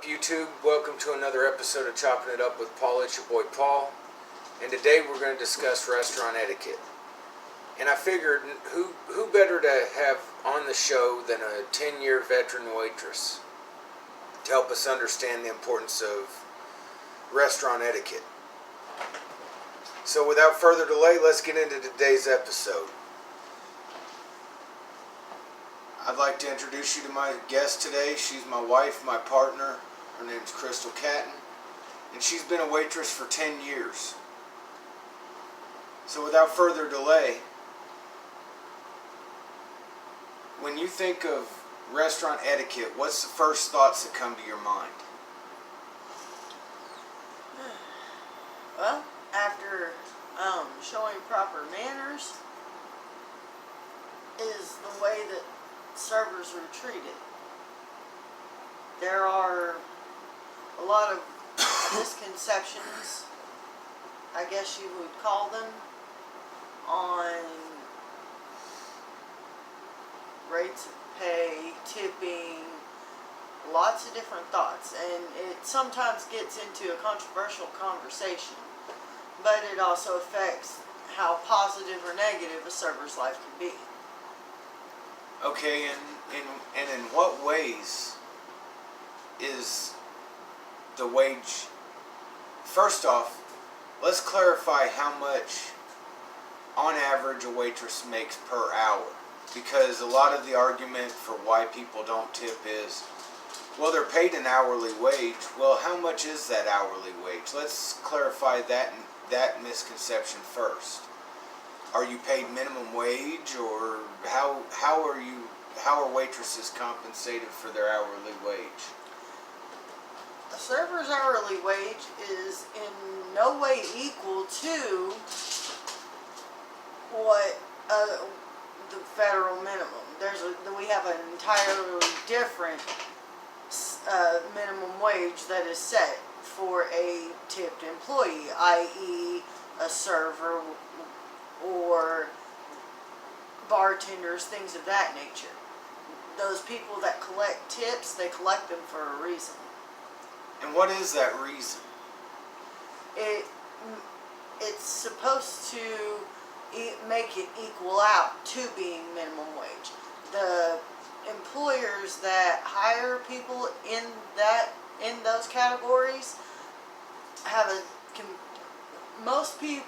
YouTube? Welcome to another episode of Chopping It Up with Paul. It's your boy Paul, and today we're going to discuss restaurant etiquette. And I figured who better to have on the show than a 10-year veteran waitress to help us understand the importance of restaurant etiquette. So without further delay, let's get into today's episode. I'd like to introduce you to my guest today. She's my wife, my partner. Her name's Crystal Catton, and she's been a waitress for 10 years. So without further delay, when you think of restaurant etiquette, what's the first thoughts that come to your mind? Well, after showing proper manners is the way that servers are treated. There are a lot of misconceptions, I guess you would call them, on rates of pay, tipping, lots of different thoughts, and it sometimes gets into a controversial conversation, but it also affects how positive or negative a server's life can be. Okay, and in what ways is the wage... First off, let's clarify how much on average a waitress makes per hour, because a lot of the argument for why people don't tip is, well, they're paid an hourly wage. Well, how much is that hourly wage? Let's clarify that misconception first. Are you paid minimum wage, or how are waitresses compensated for their hourly wage? A server's hourly wage is in no way equal to what the federal minimum. We have an entirely different minimum wage that is set for a tipped employee, i.e. a server or bartenders, things of that nature. Those people that collect tips, they collect them for a reason. And what is that reason? It's supposed to make it equal out to being minimum wage. The employers that hire people in those categories have most people.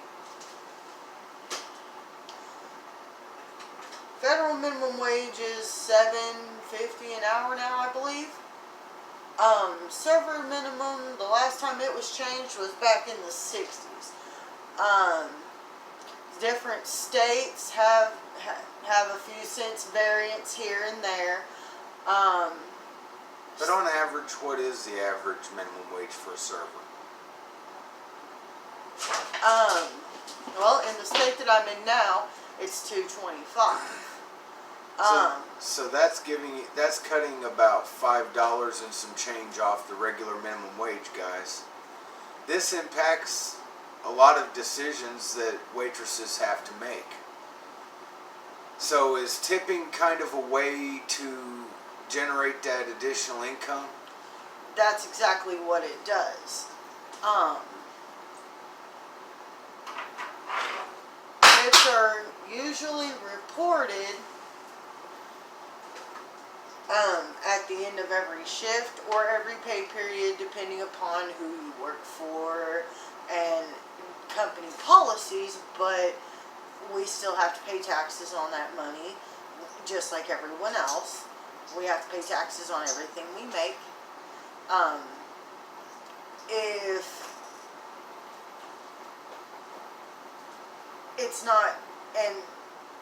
Federal minimum wage is $7.50 an hour now, I believe. Server minimum, the last time it was changed was back in the 60s. Different states have a few cents variance here and there. But on average, what is the average minimum wage for a server? Well, in the state that I'm in now, it's $2.25. So that's cutting about $5 and some change off the regular minimum wage, guys. This impacts a lot of decisions that waitresses have to make. So is tipping kind of a way to generate that additional income? That's exactly what it does. Tips are usually reported at the end of every shift or every pay period, depending upon who you work for and company policies, but we still have to pay taxes on that money, just like everyone else. We have to pay taxes on everything we make.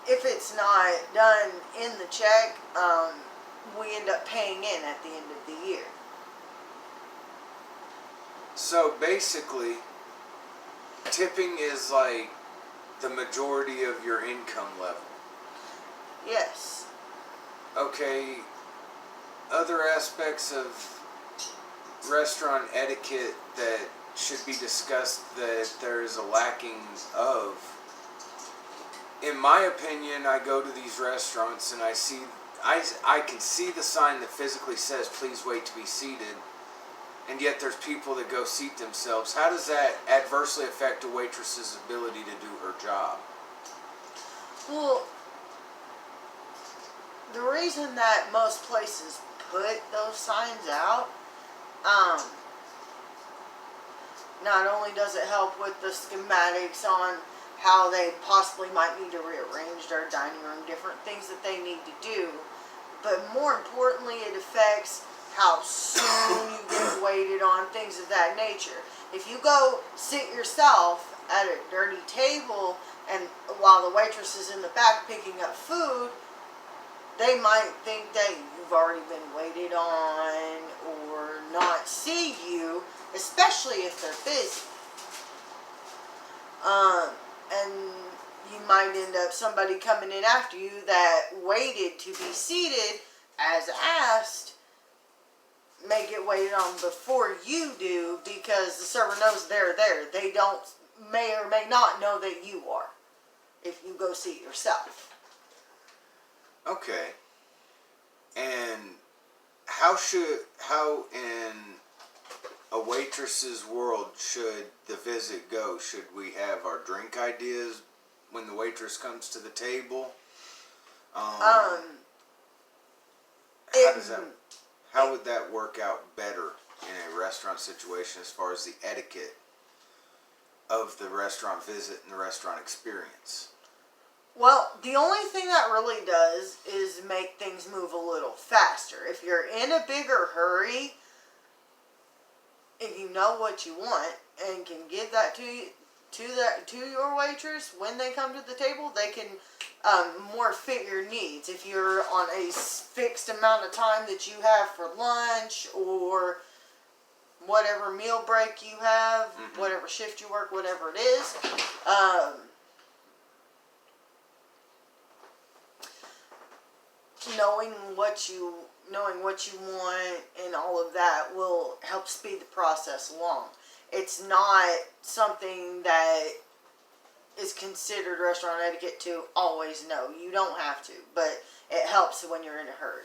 If it's not done in the check, we end up paying in at the end of the year. So basically, tipping is like the majority of your income level. Yes. Okay, other aspects of restaurant etiquette that should be discussed that there is a lacking of. In my opinion, I go to these restaurants and I can see the sign that physically says, "Please wait to be seated." and yet there's people that go seat themselves. How does that adversely affect a waitress's ability to do her job? Well, the reason that most places put those signs out, not only does it help with the schematics on how they possibly might need to rearrange their dining room, different things that they need to do, but more importantly, it affects how soon you get waited on, things of that nature. If you go sit yourself at a dirty table and while the waitress is in the back picking up food, they might think that you've already been waited on or not see you, especially if they're busy. And you might end up somebody coming in after you that waited to be seated as asked, may get waited on before you do because the server knows they're there. They may or may not know that you are if you go seat yourself. Okay. And how in a waitress's world should the visit go? Should we have our drink ideas when the waitress comes to the table? How would that work out better in a restaurant situation as far as the etiquette of the restaurant visit and the restaurant experience? Well, the only thing that really does is make things move a little faster. If you're in a bigger hurry, if you know what you want and can give that to your waitress when they come to the table, they can more fit your needs. If you're on a fixed amount of time that you have for lunch or whatever meal break you have, whatever shift you work, whatever it is, knowing what you want and all of that will help speed the process along. It's not something that is considered restaurant etiquette to always know. You don't have to, but it helps when you're in a hurry.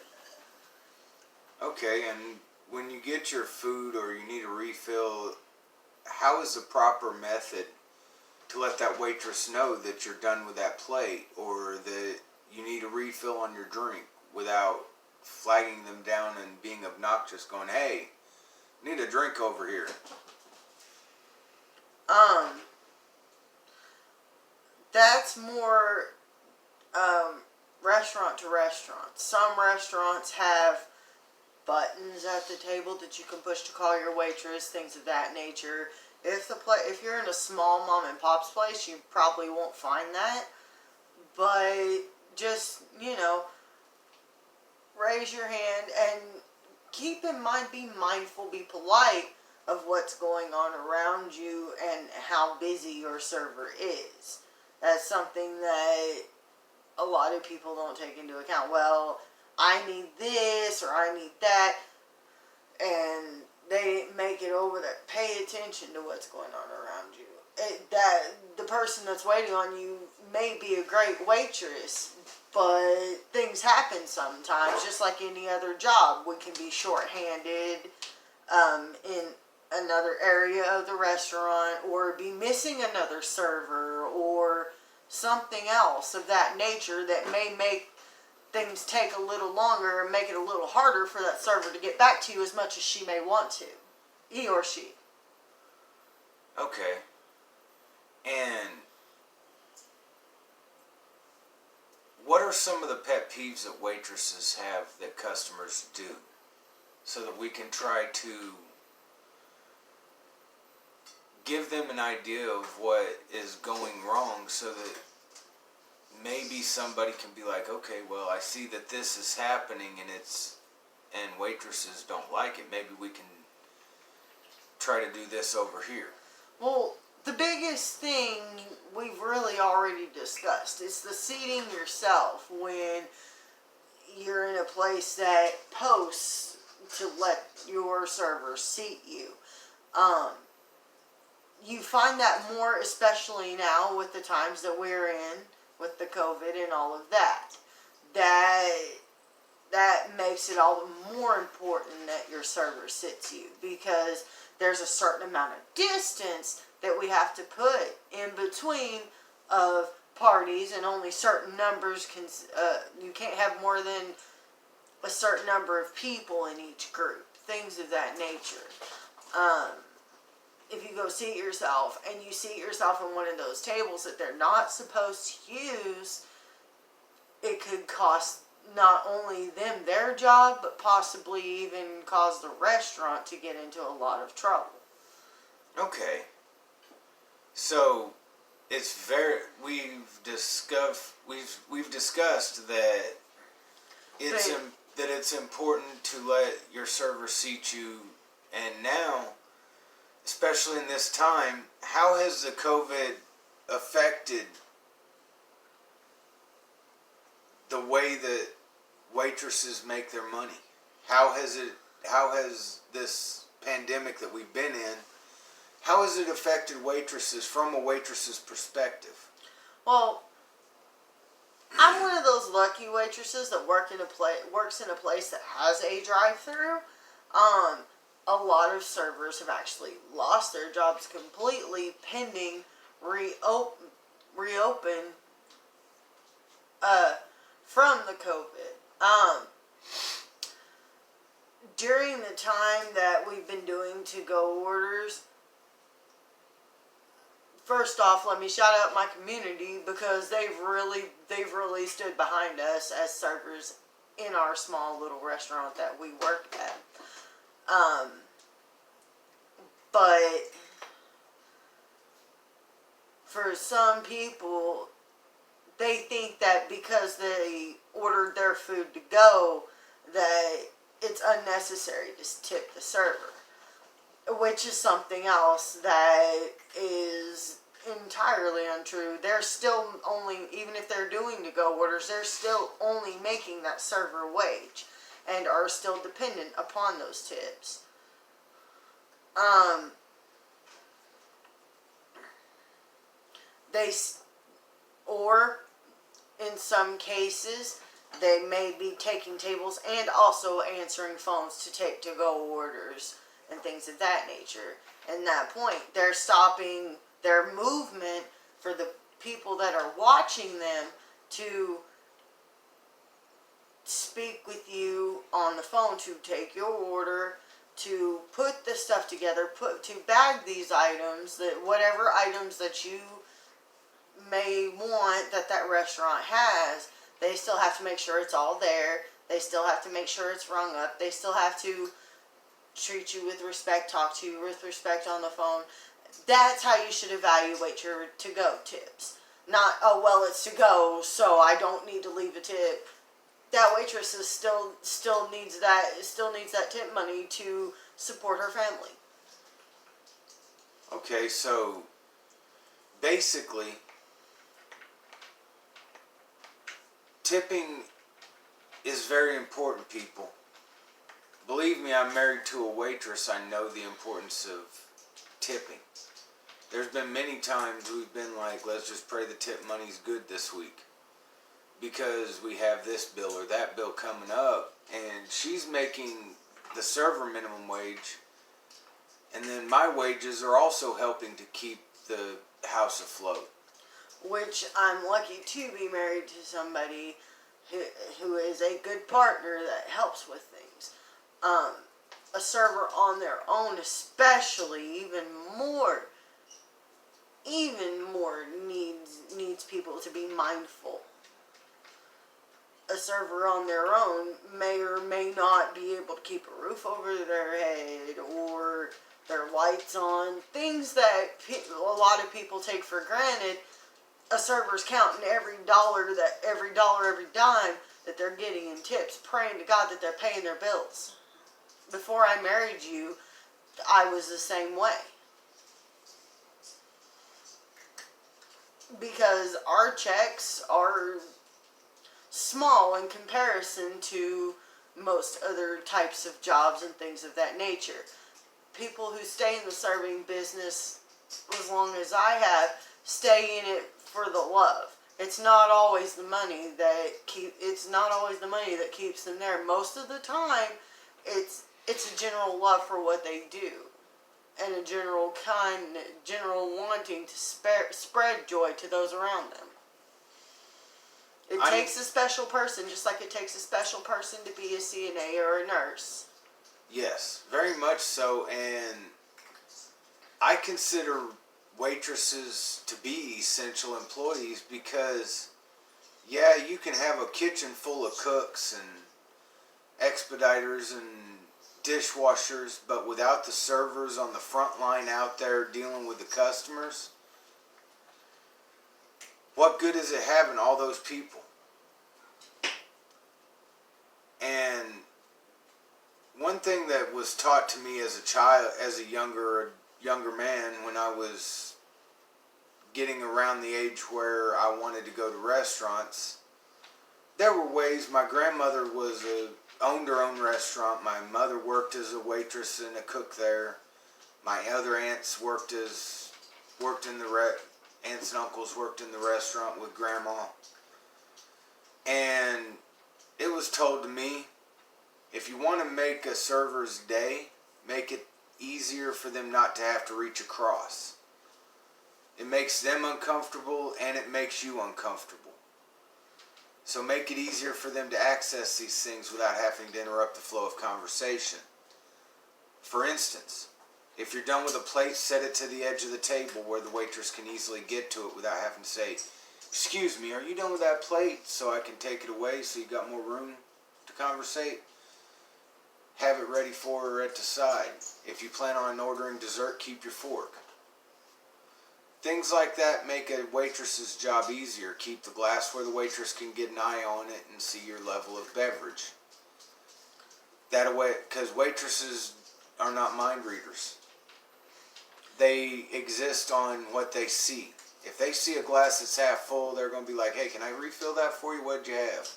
Okay, and when you get your food or you need a refill, how is the proper method to let that waitress know that you're done with that plate or that you need a refill on your drink without flagging them down and being obnoxious, going, "Hey, need a drink over here"? That's more restaurant to restaurant. Some restaurants have buttons at the table that you can push to call your waitress, things of that nature. If you're in a small mom and pop's place, you probably won't find that. But just, raise your hand and keep in mind, be mindful, be polite of what's going on around you and how busy your server is. That's something that a lot of people don't take into account. Well, I need this or I need that, and they make it over that. Pay attention to what's going on around you. The person that's waiting on you may be a great waitress, but things happen sometimes, just like any other job. We can be shorthanded in another area of the restaurant, or be missing another server, or something else of that nature that may make things take a little longer and make it a little harder for that server to get back to you as much as she may want to. He or she. Okay. And what are some of the pet peeves that waitresses have that customers do, so that we can try to give them an idea of what is going wrong, so that maybe somebody can be like, okay, well, I see that this is happening and waitresses don't like it. Maybe we can try to do this over here. Well, the biggest thing we've really already discussed is the seating yourself when you're in a place that posts to let your server seat you. You find that more, especially now with the times that we're in, with the COVID and all of that. That that makes it all the more important that your server sits you, because there's a certain amount of distance that we have to put in between of parties, and only certain numbers can, you can't have more than a certain number of people in each group, things of that nature. If you go seat yourself and you seat yourself on one of those tables that they're not supposed to use, it could cost not only them their job, but possibly even cause the restaurant to get into a lot of trouble. Okay. So it's very we've discussed that it's important to let your server seat you, and now, especially in this time, how has the COVID affected the way that waitresses make their money? How has this pandemic that we've been in, how has it affected waitresses from a waitress's perspective? Well, I'm one of those lucky waitresses that works in a place that has a drive-through. A lot of servers have actually lost their jobs completely pending reopen from the COVID. During the time that we've been doing to-go orders, first off, let me shout out my community, because they've really stood behind us as servers in our small little restaurant that we work at. But for some people, they think that because they ordered their food to go, that it's unnecessary to tip the server, which is something else that is entirely untrue. They're still only, even if they're doing to-go orders, they're still only making that server wage and are still dependent upon those tips. Or in some cases, they may be taking tables and also answering phones to take to-go orders and things of that nature. And that point, they're stopping their movement for the people that are watching them to speak with you on the phone, to take your order, to put the stuff together, to bag these items, that whatever items that you may want that restaurant has, they still have to make sure it's all there. They still have to make sure it's rung up. They still have to treat you with respect, talk to you with respect on the phone. That's how you should evaluate your to-go tips. Not, oh, well, it's to go, so I don't need to leave a tip. That waitress is still needs that tip money to support her family. Okay, so basically, tipping is very important, people. Believe me, I'm married to a waitress. I know the importance of tipping. There's been many times we've been like, let's just pray the tip money's good this week, because we have this bill or that bill coming up, and she's making the server minimum wage, and then my wages are also helping to keep the house afloat. Which I'm lucky to be married to somebody who is a good partner that helps with things. A server on their own, especially, even more needs people to be mindful. A server on their own may or may not be able to keep a roof over their head, or their lights on, things that a lot of people take for granted. A server's counting every dime that they're getting in tips, praying to God that they're paying their bills. Before I married you, I was the same way. Because our checks are small in comparison to most other types of jobs and things of that nature. People who stay in the serving business as long as I have stay in it for the love. It's not always the money that it's not always the money that keeps them there. Most of the time, it's a general love for what they do, and a general wanting to spread joy to those around them. It takes a special person, just like it takes a special person to be a CNA or a nurse. Yes, very much so, and I consider waitresses to be essential employees because, yeah, you can have a kitchen full of cooks and expediters and dishwashers, but without the servers on the front line out there dealing with the customers, what good is it having all those people? And one thing that was taught to me as a child, as a younger man, when I was getting around the age where I wanted to go to restaurants, there were ways. My grandmother owned her own restaurant. My mother worked as a waitress and a cook there. My other aunts aunts and uncles worked in the restaurant with grandma. And it was told to me, if you want to make a server's day, make it easier for them not to have to reach across. It makes them uncomfortable and it makes you uncomfortable. So make it easier for them to access these things without having to interrupt the flow of conversation. For instance, if you're done with a plate, set it to the edge of the table where the waitress can easily get to it without having to say, "Excuse me, are you done with that plate so I can take it away so you got more room to conversate?" Have it ready for her at the side. If you plan on ordering dessert, keep your fork. Things like that make a waitress's job easier. Keep the glass where the waitress can get an eye on it and see your level of beverage. That way, because waitresses are not mind readers. They exist on what they see. If they see a glass that's half full, they're going to be like, "Hey, can I refill that for you? What'd you have?"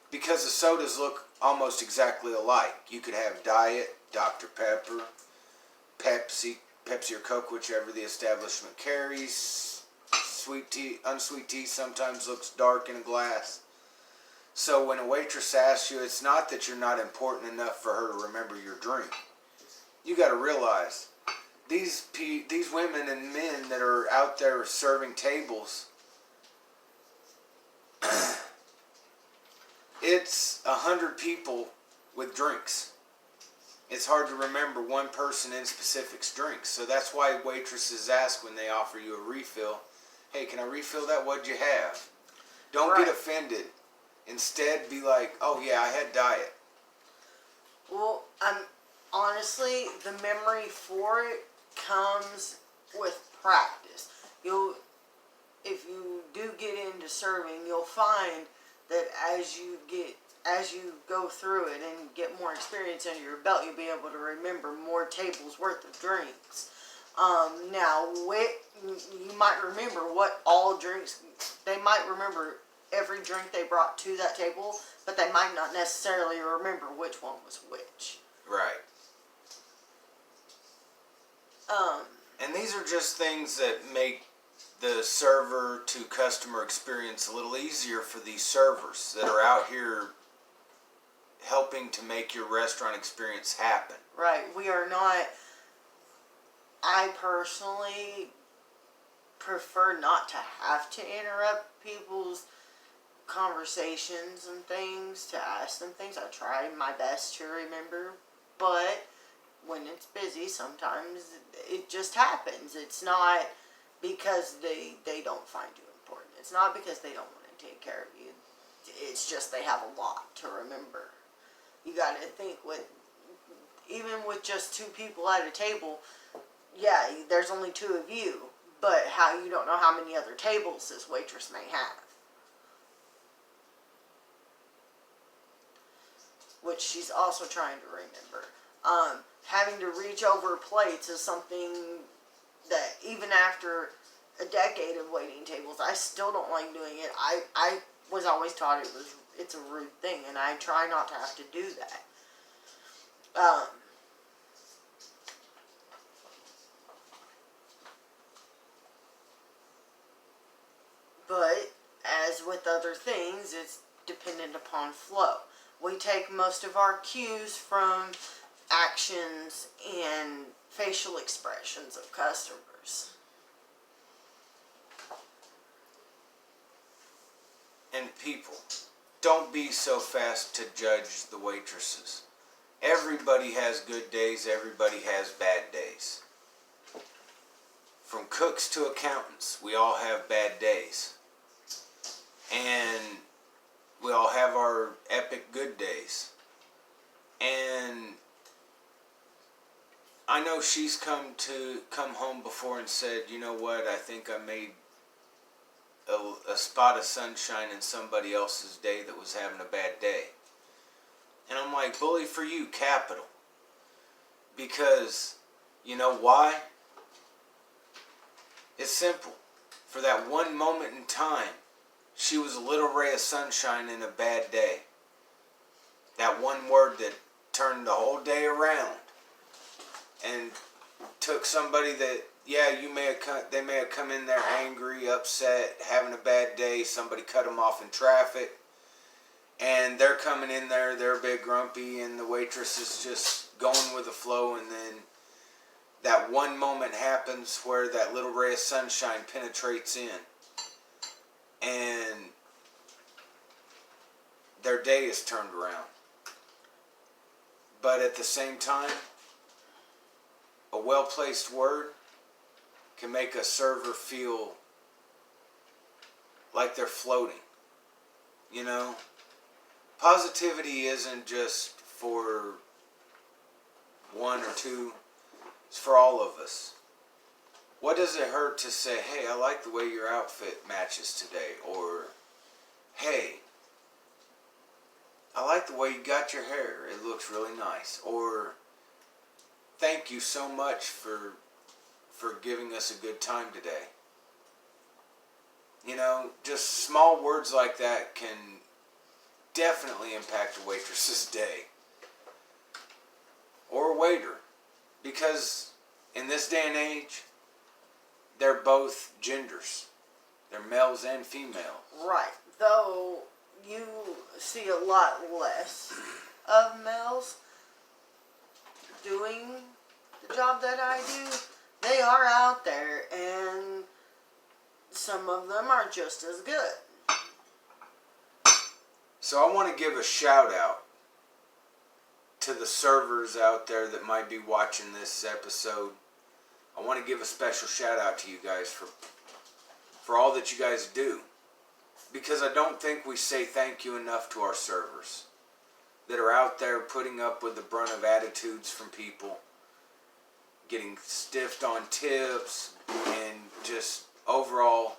Because the sodas look almost exactly alike. You could have Diet, Dr. Pepper, Pepsi or Coke, whichever the establishment carries. Sweet tea, unsweet tea sometimes looks dark in a glass. So when a waitress asks you, it's not that you're not important enough for her to remember your drink. You got to realize these women and men that are out there serving tables, it's 100 people with drinks. It's hard to remember one person in specific's drinks. So that's why waitresses ask when they offer you a refill, "Hey, can I refill that? What'd you have?" Don't get offended. Instead, be like, "Oh yeah, I had Diet." Well, honestly, the memory for it comes with practice. If you do get into serving, you'll find that as you go through it and get more experience under your belt, you'll be able to remember more tables worth of drinks. Now, you might remember what all drinks, they might remember every drink they brought to that table, but they might not necessarily remember which one was which. Right. And these are just things that make the server to customer experience a little easier for these servers that are out here helping to make your restaurant experience happen. Right. I personally prefer not to have to interrupt people's conversations and things, to ask them things. I try my best to remember, but when it's busy, sometimes it just happens. It's not because they don't find you important. It's not because they don't want to take care of you. It's just they have a lot to remember. You got to think even with just two people at a table, yeah, there's only two of you, but you don't know how many other tables this waitress may have. Which she's also trying to remember. Having to reach over plates is something that even after a decade of waiting tables, I still don't like doing it. I was always taught it's a rude thing, and I try not to have to do that. with other things, it's dependent upon flow. We take most of our cues from actions and facial expressions of customers. And people, don't be so fast to judge the waitresses. Everybody has good days, everybody has bad days. From cooks to accountants, we all have bad days. And we all have our epic good days. And I know she's come home before and said, you know what, I think I made a spot of sunshine in somebody else's day that was having a bad day. And I'm like, bully for you, capital. Because, you know why? It's simple. For that one moment in time, she was a little ray of sunshine in a bad day. That one word that turned the whole day around. And took somebody that, yeah, they may have come in there angry, upset, having a bad day. Somebody cut them off in traffic. And they're coming in there, they're a bit grumpy, and the waitress is just going with the flow. And then that one moment happens where that little ray of sunshine penetrates in. And their day is turned around. But at the same time, a well-placed word can make a server feel like they're floating. You know? Positivity isn't just for one or two. It's for all of us. What does it hurt to say, hey, I like the way your outfit matches today? Or, hey, I like the way you got your hair. It looks really nice. Or, thank you so much for giving us a good time today. You know, just small words like that can definitely impact a waitress's day. Or a waiter. Because in this day and age, they're both genders. They're males and females. Right. Though you see a lot less of males doing the job that I do. They are out there, and some of them are just as good. So I want to give a shout out to the servers out there that might be watching this episode. I want to give a special shout out to you guys for all that you guys do. Because I don't think we say thank you enough to our servers that are out there putting up with the brunt of attitudes from people, getting stiffed on tips, and just overall,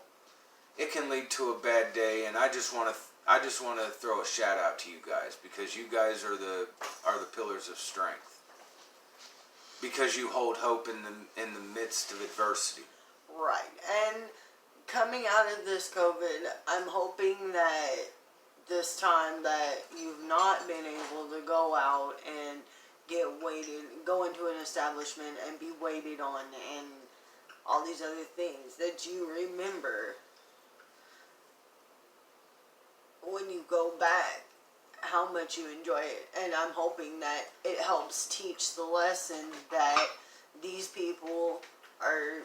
it can lead to a bad day. And I just want to throw a shout out to you guys, because you guys are the pillars of strength. Because you hold hope in the midst of adversity. Right. And coming out of this COVID, I'm hoping that this time that you've not been able to go out and go into an establishment and be waited on and all these other things, that you remember when you go back how much you enjoy it. And I'm hoping that it helps teach the lesson that these people are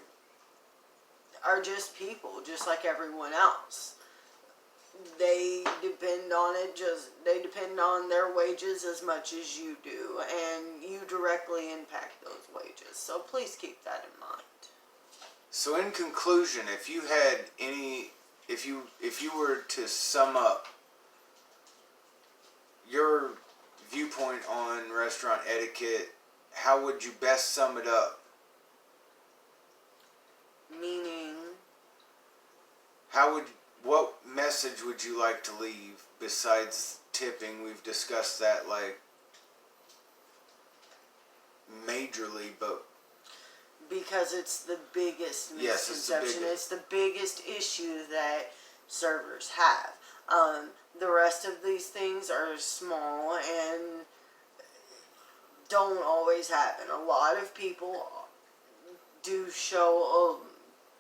just people, just like everyone else. They depend on their wages as much as you do, and you directly impact those wages. So please keep that in mind. So in conclusion, if you were to sum up your viewpoint on restaurant etiquette, how would you best sum it up? Meaning? What message would you like to leave besides tipping? We've discussed that like majorly, but because it's the biggest misconception. It's the biggest issue that servers have. The rest of these things are small and don't always happen. A lot of people do show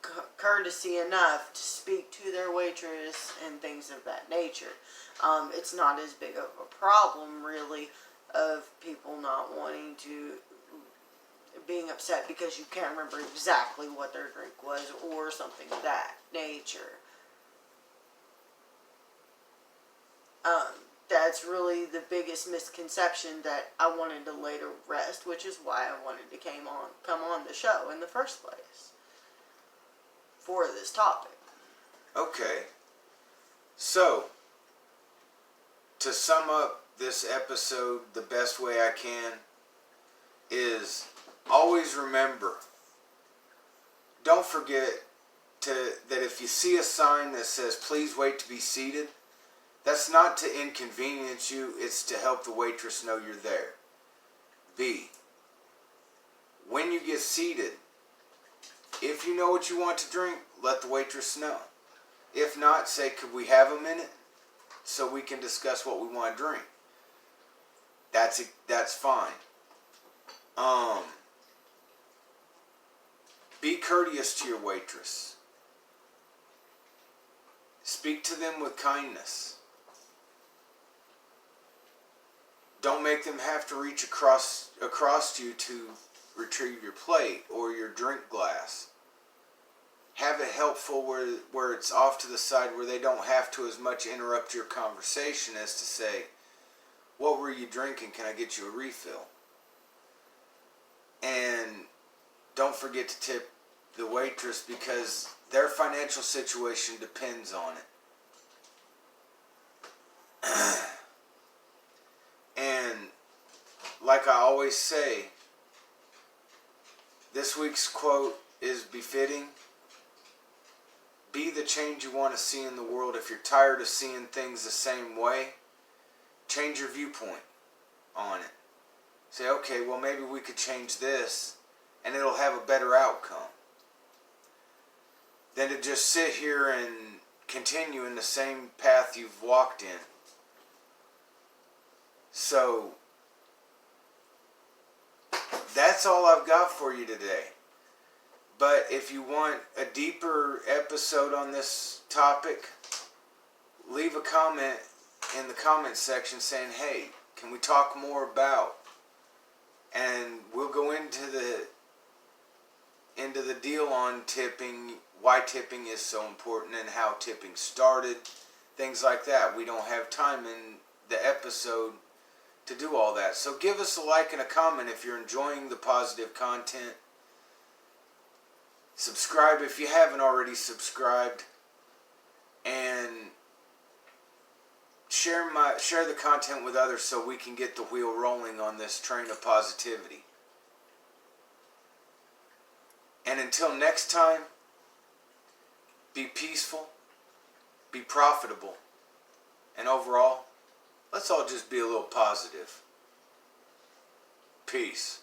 a courtesy enough to speak to their waitress and things of that nature. It's not as big of a problem, really, of people not wanting to, being upset because you can't remember exactly what their drink was or something of that nature. That's really the biggest misconception that I wanted to lay to rest, which is why I wanted to come on the show in the first place for this topic. Okay. So, to sum up this episode the best way I can is always remember, don't forget that if you see a sign that says please wait to be seated, that's not to inconvenience you, it's to help the waitress know you're there. B, when you get seated, if you know what you want to drink, let the waitress know. If not, say, could we have a minute so we can discuss what we want to drink? That's fine. Be courteous to your waitress. Speak to them with kindness. Don't make them have to reach across you to retrieve your plate or your drink glass. Have it helpful where it's off to the side where they don't have to as much interrupt your conversation as to say, what were you drinking? Can I get you a refill? And don't forget to tip the waitress because their financial situation depends on it. And like I always say, this week's quote is befitting. Be the change you want to see in the world. If you're tired of seeing things the same way, change your viewpoint on it. Say, okay, well maybe we could change this and it'll have a better outcome. Than to just sit here and continue in the same path you've walked in. So, that's all I've got for you today. But if you want a deeper episode on this topic, leave a comment in the comment section saying, hey, can we talk more about? And we'll go into the deal on tipping, why tipping is so important and how tipping started, things like that. We don't have time in the episode to do all that. So give us a like and a comment if you're enjoying the positive content. Subscribe if you haven't already subscribed. And share the content with others so we can get the wheel rolling on this train of positivity. And until next time, be peaceful, be profitable, and overall, let's all just be a little positive. Peace.